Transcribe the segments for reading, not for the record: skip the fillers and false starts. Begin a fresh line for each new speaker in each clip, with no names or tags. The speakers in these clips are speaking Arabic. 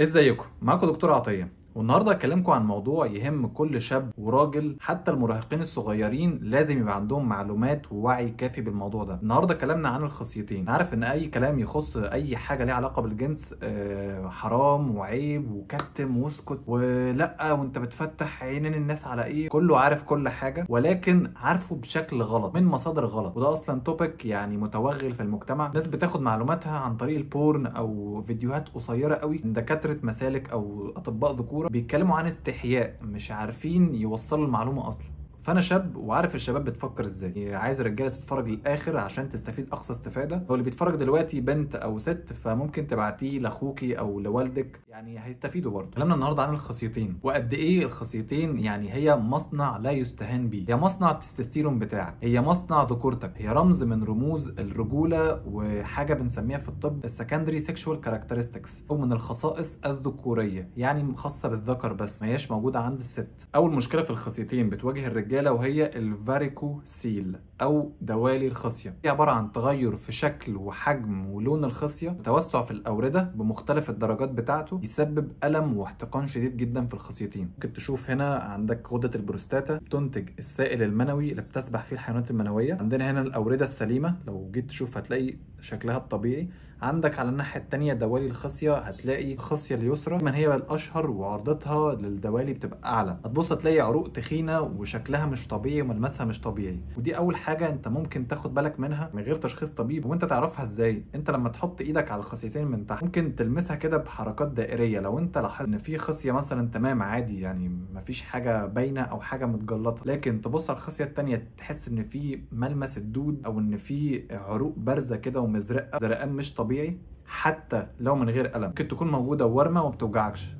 ازيكم؟ معاكم دكتور عطية، والنهارده هكلمكم عن موضوع يهم كل شاب وراجل، حتى المراهقين الصغيرين لازم يبقى عندهم معلومات ووعي كافي بالموضوع ده. النهارده كلامنا عن الخصيتين. عارف ان اي كلام يخص اي حاجه ليها علاقه بالجنس حرام وعيب وكتم واسكت ولا وانت بتفتح عينين الناس على ايه، كله عارف كل حاجه ولكن عارفه بشكل غلط من مصادر غلط، وده اصلا توبيك يعني متوغل في المجتمع. ناس بتاخد معلوماتها عن طريق البورن او فيديوهات قصيره قوي من دكاتره مسالك او اطباء ذكوره بيتكلموا عن استحياء، مش عارفين يوصلوا المعلومه اصلا. فانا شاب وعارف الشباب بتفكر ازاي، عايز الرجاله تتفرج للاخر عشان تستفيد اقصى استفاده. لو اللي بيتفرج دلوقتي بنت او ست فممكن تبعتيه لاخوكي او لوالدك، يعني هيستفيدوا برضه. كلامنا النهارده عن الخصيتين وقد ايه الخصيتين يعني هي مصنع لا يستهان به، هي مصنع التستوستيرون بتاعك، هي مصنع ذكورتك، هي رمز من رموز الرجوله وحاجه بنسميها في الطب السكندري سيكشوال كاركترستكس او من الخصائص الذكوريه، يعني خاصه بالذكر بس ما هياش موجوده عند الست. اول مشكله في الخصيتين بتواجه الرجاله وهي الفاريكوسيل او دوالي الخصيه. هي عباره عن تغير في شكل وحجم ولون الخصيه وتوسع في الاورده بمختلف الدرجات بتاعته، يسبب الم واحتقان شديد جدا في الخصيتين. ممكن تشوف هنا عندك غده البروستاتا بتنتج السائل المنوي اللي بتسبح فيه الحيوانات المنويه. عندنا هنا الاورده السليمه، لو جيت تشوف هتلاقي شكلها الطبيعي. عندك على الناحيه الثانيه دوالي الخصيه، هتلاقي الخصيه اليسرى من هي الاشهر وعرضتها للدوالي بتبقى اعلى. هتبص هتلاقي عروق تخينه وشكلها مش طبيعي وملمسها مش طبيعي، ودي اول حاجه انت ممكن تاخد بالك منها من غير تشخيص طبيب. وانت تعرفها ازاي؟ انت لما تحط ايدك على الخصيتين من تحت ممكن تلمسها كده بحركات دائريه. لو انت لاحظت ان في خصيه مثلا تمام عادي، يعني مفيش حاجه باينه او حاجه متجلطه، لكن تبص على الخصيه الثانيه تحس ان في ملمس الدود او ان في عروق بارزه كده ومزرقه، زرقان مش طبيعي حتى لو من غير الم، ممكن تكون موجوده وورمه وما بتوجعكش،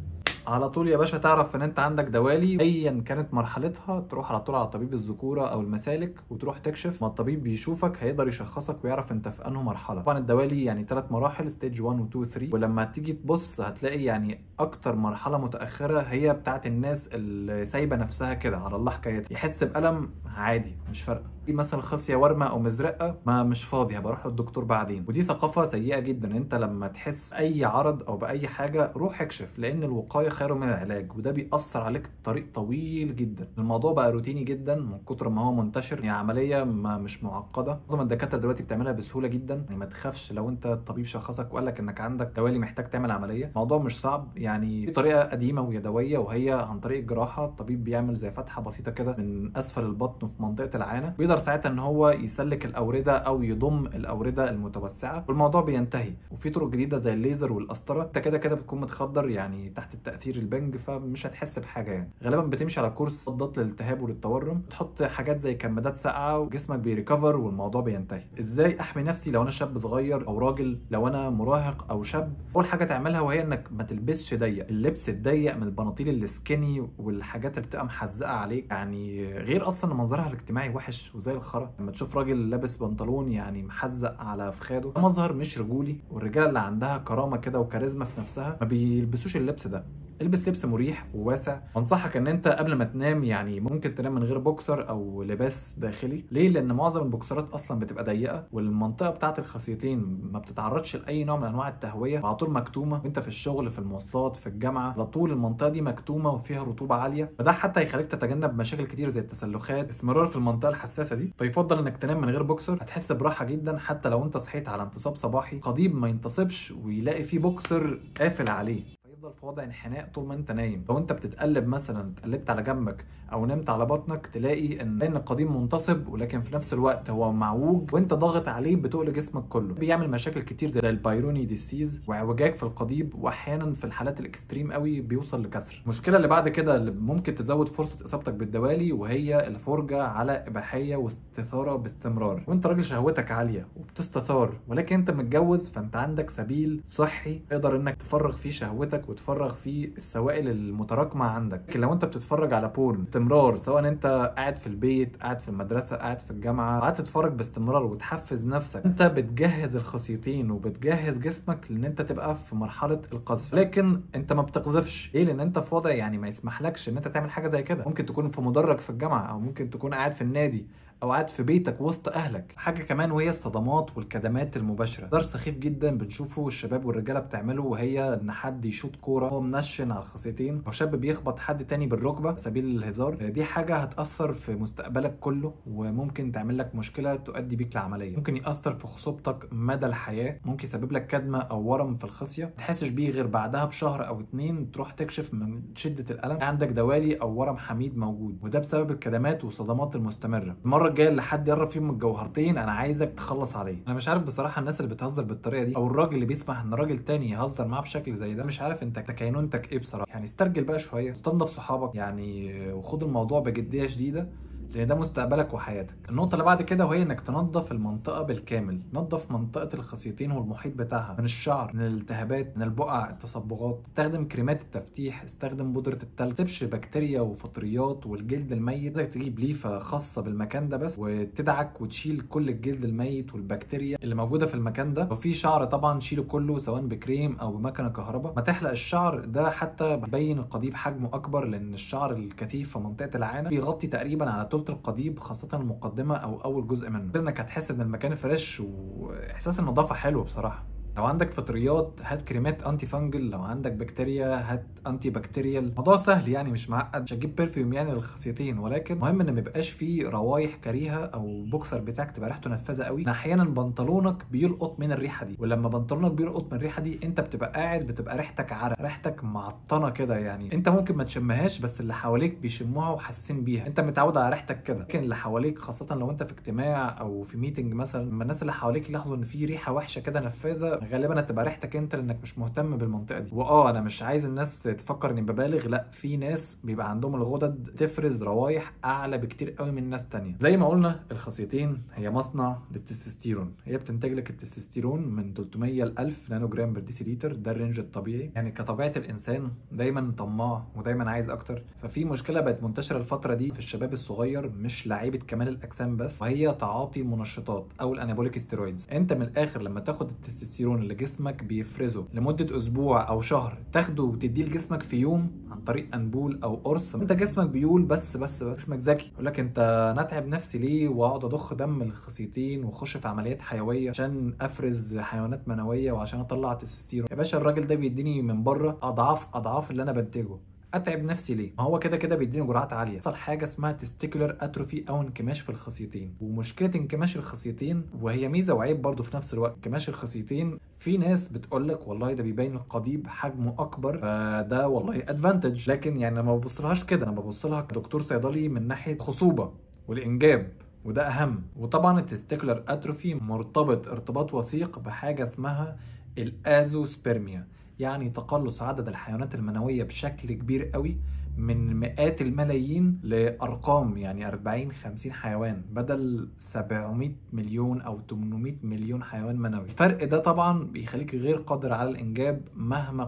على طول يا باشا تعرف ان انت عندك دوالي ايا كانت مرحلتها. تروح على طول على طبيب الذكوره او المسالك وتروح تكشف. ما الطبيب بيشوفك هيقدر يشخصك ويعرف انت في انهي مرحله. طبعا الدوالي يعني 3 مراحل، ستيج 1 و 2 و 3، ولما تيجي تبص هتلاقي يعني اكتر مرحله متاخره هي بتاعت الناس اللي سايبه نفسها كده على الله حكايتها، يحس بالم عادي مش فارقه. مثلا خصيه ورمه او مزرقه ما مش فاضي هبقى اروح للدكتور بعدين. ودي ثقافه سيئه جدا. انت لما تحس اي عرض او باي حاجه روح اكشف، لان الوقايه خير من العلاج، وده بيأثر عليك طريق طويل جدا. الموضوع بقى روتيني جدا من كتر ما هو منتشر، يعني عمليه ما مش معقده. معظم الدكاتره دلوقتي بتعملها بسهوله جدا. يعني ما تخافش لو انت الطبيب شخصك وقال لك انك عندك دوالي محتاج تعمل عمليه، الموضوع مش صعب. يعني في طريقه قديمه ويدويه وهي عن طريق الجراحه. الطبيب بيعمل زي فتحه بسيطه كده من اسفل البطن في منطقه العانه، بيقدر ساعتها ان هو يسلك الاورده او يضم الاورده المتوسعه والموضوع بينتهي. وفي طرق جديده زي الليزر والقسطره، انت كده كده بتكون متخدر يعني تحت التاثير البنج، فمش هتحس بحاجه. يعني غالبا بتمشي على كورس مضاد للالتهاب وللتورم، تحط حاجات زي كمادات ساقعه وجسمك بيريكفر والموضوع بينتهي. ازاي احمي نفسي لو انا شاب صغير او راجل، لو انا مراهق او شاب؟ اول حاجه تعملها وهي انك ما تلبسش ضيق. اللبس الضيق من البناطيل السكيني والحاجات اللي بتبقى محزقه عليك، يعني غير اصلا منظرها الاجتماعي وحش وزي الخرا. لما تشوف راجل لابس بنطلون يعني محزق على فخاده، ده مظهر مش رجولي. والرجاله اللي عندها كرامه كده وكاريزما في نفسها ما بيلبسوش اللبس ده. البس لبس مريح وواسع. انصحك ان انت قبل ما تنام يعني ممكن تنام من غير بوكسر او لباس داخلي. ليه؟ لان معظم البوكسرات اصلا بتبقى ضيقه، والمنطقه بتاعه الخصيتين ما بتتعرضش لاي نوع من انواع التهويه، على طول مكتومه. وانت في الشغل في المواصلات في الجامعه على طول المنطقه دي مكتومه وفيها رطوبه عاليه، فده حتى هيخليك تتجنب مشاكل كتير زي التسلخات، اسمرار في المنطقه الحساسه دي. فيفضل انك تنام من غير بوكسر، هتحس براحه جدا. حتى لو انت صحيت على انتصاب صباحي، قضيب ما ينتصبش ويلاقي فيه بوكسر قافل عليه، يفضل في وضع انحناء طول ما انت نايم. لو انت بتتقلب مثلا اتقلبت على جنبك او نمت على بطنك، تلاقي ان القضيب منتصب ولكن في نفس الوقت هو معوج وانت ضاغط عليه بتقل جسمك كله. بيعمل مشاكل كتير زي البايروني ديسيز واعوجاج في القضيب، واحيانا في الحالات الاكستريم قوي بيوصل لكسر. المشكله اللي بعد كده اللي ممكن تزود فرصه اصابتك بالدوالي وهي الفرجه على اباحيه واستثاره باستمرار. وانت راجل شهوتك عاليه وبتستثار ولكن انت متجوز، فانت عندك سبيل صحي تقدر انك تفرغ فيه شهوتك وتفرغ فيه السوائل المتراكمه عندك. لكن لو انت بتتفرج على بورن باستمرار، سواء انت قاعد في البيت قاعد في المدرسه قاعد في الجامعه، قاعد تتفرج باستمرار وتحفز نفسك، انت بتجهز الخصيتين وبتجهز جسمك لان انت تبقى في مرحله القذف. لكن انت ما بتقذفش. ليه؟ لان انت في وضع يعني ما يسمحلكش ان انت تعمل حاجه زي كده. ممكن تكون في مدرج في الجامعه او ممكن تكون قاعد في النادي او قاعد في بيتك وسط اهلك. حاجه كمان وهي الصدمات والكدمات المباشره، درس سخيف جدا بنشوفه الشباب والرجاله بتعمله، وهي ان حد يشوط كوره هو منشن على الخصيتين، او شاب بيخبط حد تاني بالركبه على سبيل الهزار. دي حاجه هتاثر في مستقبلك كله، وممكن تعمل لك مشكله تؤدي بيك لعمليه. ممكن ياثر في خصوبتك مدى الحياه، ممكن يسبب لك كدمه او ورم في الخصيه ما تحسش بيه غير بعدها بشهر او 2، تروح تكشف من شده الالم عندك دوالي او ورم حميد موجود، وده بسبب الكدمات والصدمات المستمره. المره الجايه اللي حد يقرب فيهم من الجوهرتين انا عايزك تخلص عليه. انا مش عارف بصراحه الناس اللي بتهزر بالطريقه دي، او الراجل اللي بيسمح ان راجل تاني يهزر معاه بشكل زي ده. مش عارف انت كينونتك ايه بصراحه، يعني استرجل بقى شويه، استنضف صحابك يعني، وخد الموضوع بجديه شديده، لان ده مستقبلك وحياتك. النقطه اللي بعد كده وهي انك تنظف المنطقه بالكامل. نظف منطقه الخصيتين والمحيط بتاعها من الشعر، من الالتهابات، من البقع، التصبغات. استخدم كريمات التفتيح، استخدم بودره التلج، تسيبش بكتيريا وفطريات والجلد الميت. عايزك تجيب ليفه خاصه بالمكان ده بس، وتدعك وتشيل كل الجلد الميت والبكتيريا اللي موجوده في المكان ده. وفي شعر طبعا شيله كله سواء بكريم او بمكنه كهرباء. ما تحلق الشعر ده حتى بيبين القضيب حجمه اكبر، لان الشعر الكثيف في منطقه العانه بيغطي تقريبا على ثلث القضيب، خاصه المقدمه او اول جزء منه. انك هتحس ان المكان فريش، واحساس النظافه حلو بصراحه. لو عندك فطريات هات كريمات انتي فانجل، لو عندك بكتيريا هات انتي بكتيريال. الموضوع سهل يعني مش معقد، مش هتجيب برفيوم يعني للخصيتين، ولكن مهم ان ما يبقاش فيه روايح كريهه، او بوكسر بتاعك تبقى ريحته نفاذه قوي. احيانا بنطلونك بيلقط من الريحه دي، ولما بنطلونك بيلقط من الريحه دي انت بتبقى قاعد بتبقى ريحتك عرق، ريحتك معطنه كده يعني. انت ممكن ما تشمهاش بس اللي حواليك بيشموها وحاسين بيها، انت متعود على ريحتك كده. لكن اللي حواليك خاصه لو انت في اجتماع او في ميتنج مثلا، لما الناس اللي حواليك يلاحظوا ان في ريحه وحشه كده نفاذه، غالبا هتبقى ريحتك انت لانك مش مهتم بالمنطقه دي. انا مش عايز الناس تفكر اني ببالغ، لا، في ناس بيبقى عندهم الغدد تفرز روايح اعلى بكتير قوي من ناس تانية. زي ما قلنا الخصيتين هي مصنع للتستوستيرون، هي بتنتج لك التستوستيرون من 300 ل 1000 نانو جرام بر ديسيليتر، ده الرينج الطبيعي. يعني كطبيعه الانسان دايما طماع ودايما عايز اكتر. ففي مشكله بقت منتشره الفتره دي في الشباب الصغير، مش لعيبه كمال الاجسام بس، وهي تعاطي المنشطات او الانابوليك ستيرويدز. انت من الاخر لما تاخد التستوستيرون اللي جسمك بيفرزه لمده اسبوع او شهر، تاخده وتديه لجسمك في يوم عن طريق انبول او قرص، انت جسمك بيقول بس جسمك ذكي، يقول لك انت انا اتعب نفسي ليه واقعد اضخ دم الخصيتين واخش في عمليات حيويه عشان افرز حيوانات منويه وعشان اطلع تستوستيرون؟ يا باشا الراجل ده بيديني من بره اضعاف اللي انا بنتجه، اتعب نفسي ليه؟ ما هو كده بيديني جرعات عاليه. يحصل حاجه اسمها تستيكولار اتروفي او انكماش في الخصيتين. ومشكله انكماش الخصيتين، وهي ميزه وعيب برضه في نفس الوقت، انكماش الخصيتين في ناس بتقول لك والله ده بيبين القضيب حجمه اكبر، فده والله ادفانتج. لكن يعني انا ما ببصلهاش كده، انا ببص لها كدكتور صيدلي من ناحيه خصوبه والانجاب، وده اهم. وطبعا التستيكولار اتروفي مرتبط ارتباط وثيق بحاجه اسمها الازوسبرميا، يعني تقلص عدد الحيوانات المنوية بشكل كبير قوي، من مئات الملايين لأرقام يعني 40-50 حيوان بدل 700 مليون أو 800 مليون حيوان منوي. الفرق ده طبعا بيخليك غير قادر على الإنجاب مهما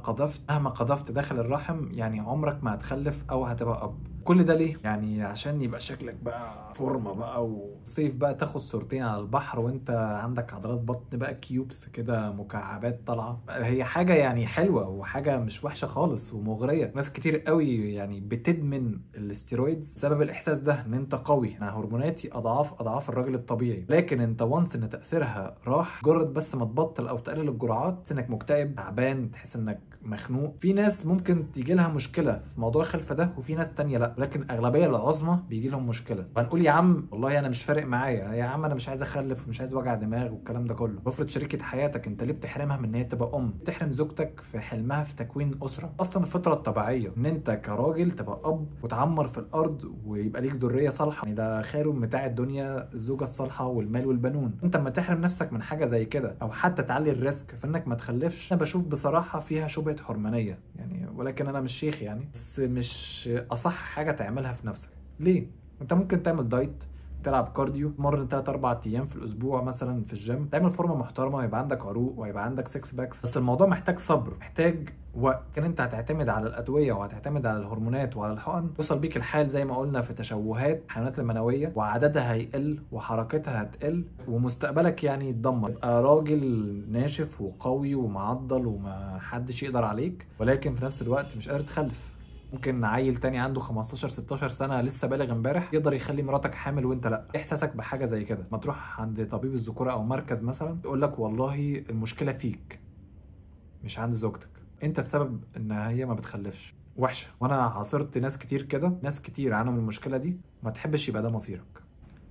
قذفت داخل الرحم، يعني عمرك ما هتخلف أو هتبقى أب. كل ده ليه؟ يعني عشان يبقى شكلك بقى فورمه بقى، وصيف بقى تاخد صورتين على البحر وانت عندك عضلات بطن بقى كيوبس كده، مكعبات طالعه. هي حاجه يعني حلوه وحاجه مش وحشه خالص ومغريه. ناس كتير قوي يعني بتدمن الاستيرويدز بسبب الاحساس ده ان انت قوي، انا هرموناتي اضعاف الراجل الطبيعي. لكن انت وانس ان تاثيرها راح، جرد بس ما تبطل او تقلل الجرعات، تحس انك مكتئب تعبان، تحس انك مخنوق. في ناس ممكن تيجي لها مشكله في موضوع الخلفه ده، وفي ناس تانية لا، لكن الاغلبيه العظمى بيجي لهم مشكله. فهنقول يا عم والله انا مش فارق معايا، يا عم انا مش عايز اخلف ومش عايز وجع دماغ والكلام ده كله. بفرض شريكه حياتك انت ليه بتحرمها من ان هي تبقى ام؟ بتحرم زوجتك في حلمها في تكوين اسره. اصلا الفطره الطبيعيه ان انت كراجل تبقى اب وتعمر في الارض ويبقى ليك ذريه صالحه، يعني ده خير متاع الدنيا الزوجه الصالحه والمال والبنون. انت اما تحرم نفسك من حاجه زي كده، او حتى تعلي الريسك في انك ما تخلفش، انا بشوف بصراحه فيها شبهه حرمانيه يعني، ولكن انا مش شيخ يعني، بس مش اصح حاجه تعملها في نفسك. ليه؟ انت ممكن تعمل دايت، تلعب كارديو، تمرن 3-4 ايام في الاسبوع مثلا في الجيم، تعمل فورمه محترمه ويبقى عندك عروق ويبقى عندك 6 باكس. بس الموضوع محتاج صبر، محتاج وقت. كان انت هتعتمد على الادويه وهتعتمد على الهرمونات وعلى الحقن، يوصل بيك الحال زي ما قلنا في تشوهات الحيوانات المنويه، وعددها هيقل وحركتها هتقل ومستقبلك يعني يتدمر. تبقى راجل ناشف وقوي ومعضل وما حدش يقدر عليك، ولكن في نفس الوقت مش قادر تخلف. ممكن عيل تاني عنده 15 16 سنه لسه بالغ امبارح يقدر يخلي مراتك حامل وانت لا. احساسك بحاجه زي كده ما تروح عند طبيب الذكوره او مركز مثلا يقول لك والله المشكله فيك مش عند زوجتك، انت السبب ان هي ما بتخلفش. وحشه. وانا عاصرت ناس كتير كده، ناس كتير عانوا من المشكله دي، ما تحبش يبقى ده مصيرك.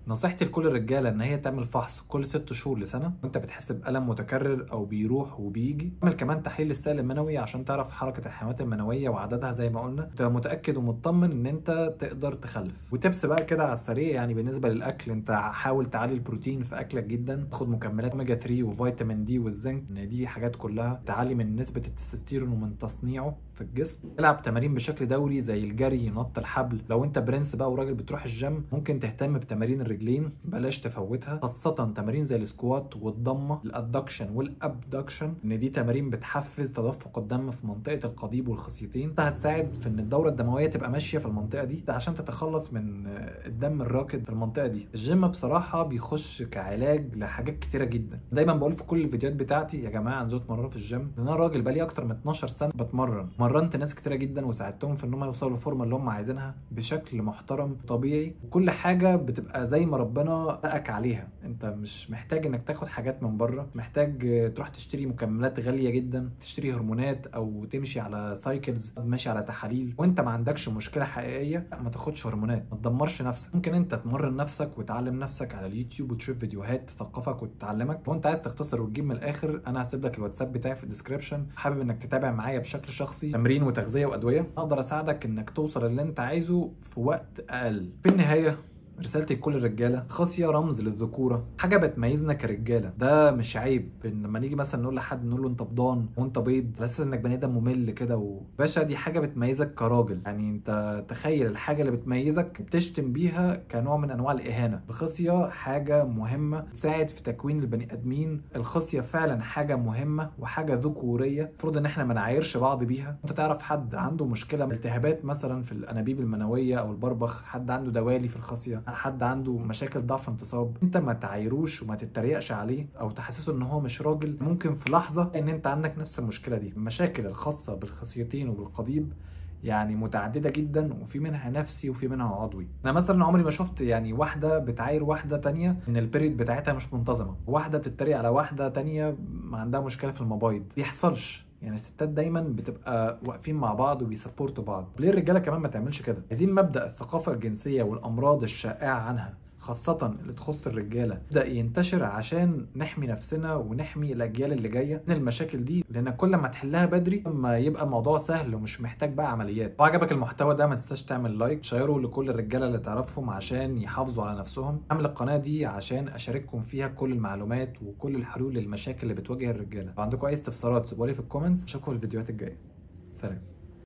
نصيحتي لكل الرجاله ان هي تعمل فحص كل 6 شهور لسنه، وانت بتحس بالم متكرر او بيروح وبيجي. اعمل كمان تحليل للسائل المنوي عشان تعرف حركه الحيوانات المنويه وعددها زي ما قلنا، تبقى متاكد ومطمن ان انت تقدر تخلف. وتبس بقى كده على السريع، يعني بالنسبه للاكل انت حاول تعلي البروتين في اكلك جدا، خد مكملات اوميجا 3 وفيتامين دي والزنك، ان دي حاجات كلها تعلي من نسبه التستوستيرون ومن تصنيعه في الجسم. العب تمارين بشكل دوري زي الجري، نط الحبل. لو انت برنس بقى وراجل بتروح الجيم ممكن تهتم بتمارين الرجلين، بلاش تفوتها، خاصة تمارين زي السكوات والضمة، الادكشن والابدكشن، ان دي تمارين بتحفز تدفق الدم في منطقة القضيب والخصيتين. ده هتساعد في ان الدورة الدموية تبقى ماشية في المنطقة دي، ده عشان تتخلص من الدم الراكد في المنطقة دي. الجيم بصراحة بيخش كعلاج لحاجات كتيرة جدا. دايما بقول في كل الفيديوهات بتاعتي يا جماعة انزلوا اتمرنوا في الجيم، لان انا راجل بقالي اكتر من 12 سنة بتمرن، مرنت ناس كتيرة جدا وساعدتهم في ان هم يوصلوا للفورمة اللي هم عايزينها بشكل محترم طبيعي، وكل حاجة بتبقى زي ما ربنا رقك عليها. انت مش محتاج انك تاخد حاجات من بره، محتاج تروح تشتري مكملات غاليه جدا، تشتري هرمونات او تمشي على سايكلز، ماشي على تحاليل وانت ما عندكش مشكله حقيقيه. ما تاخدش هرمونات، ما تدمرش نفسك. ممكن انت تمرن نفسك وتعلم نفسك على اليوتيوب وتشوف فيديوهات تثقفك وتعلمك. وانت عايز تختصر وتجيب من الاخر، انا هسيب لك الواتساب بتاعي في الديسكربشن، حابب انك تتابع معايا بشكل شخصي تمرين وتغذيه وادويه، اقدر اساعدك انك توصل اللي انت عايزه في وقت اقل. في النهايه رسالتي لكل الرجاله، الخصيه رمز للذكوره، حاجه بتميزنا كرجاله، ده مش عيب. لما نيجي مثلا نقول لحد نقول له انت بضان وانت بيض على اساس انك بني ادم ممل كده باشا، دي حاجه بتميزك كراجل. يعني انت تخيل الحاجه اللي بتميزك بتشتم بيها كنوع من انواع الاهانه. الخصيه حاجه مهمه تساعد في تكوين البني ادمين، الخصيه فعلا حاجه مهمه وحاجه ذكوريه، المفروض ان احنا ما نعايرش بعض بيها. انت تعرف حد عنده مشكله التهابات مثلا في الانابيب المنويه او البربخ، حد عنده دوالي في الخصيه، حد عنده مشاكل ضعف انتصاب، انت ما تعايروش وما تتريقش عليه او تحسسه ان هو مش راجل. ممكن في لحظه ان انت عندك نفس المشكله دي. المشاكل الخاصه بالخصيتين وبالقضيب يعني متعدده جدا، وفي منها نفسي وفي منها عضوي. انا مثلا عمري ما شفت يعني واحده بتعاير واحده تانية ان البيريد بتاعتها مش منتظمه، واحده بتتريق على واحده تانية ما عندها مشكله في المبايض. بيحصلش. يعني الستات دايما بتبقى واقفين مع بعض وبيسبورتوا بعض. ليه الرجاله كمان ما تعملش كده؟ عايزين مبدأ الثقافه الجنسيه والامراض الشائعه عنها خاصة اللي تخص الرجالة يبدأ ينتشر عشان نحمي نفسنا ونحمي الأجيال اللي جاية من المشاكل دي، لأن كل ما تحلها بدري ما يبقى الموضوع سهل ومش محتاج بقى عمليات. لو عجبك المحتوى ده ما تنساش تعمل لايك، شيره لكل الرجالة اللي تعرفهم عشان يحافظوا على نفسهم. اعمل القناة دي عشان أشارككم فيها كل المعلومات وكل الحلول للمشاكل اللي بتواجه الرجالة. لو عندكم أي استفسارات سيبولي في الكومنتس. أشوفكم في الفيديوهات الجاية. سلام.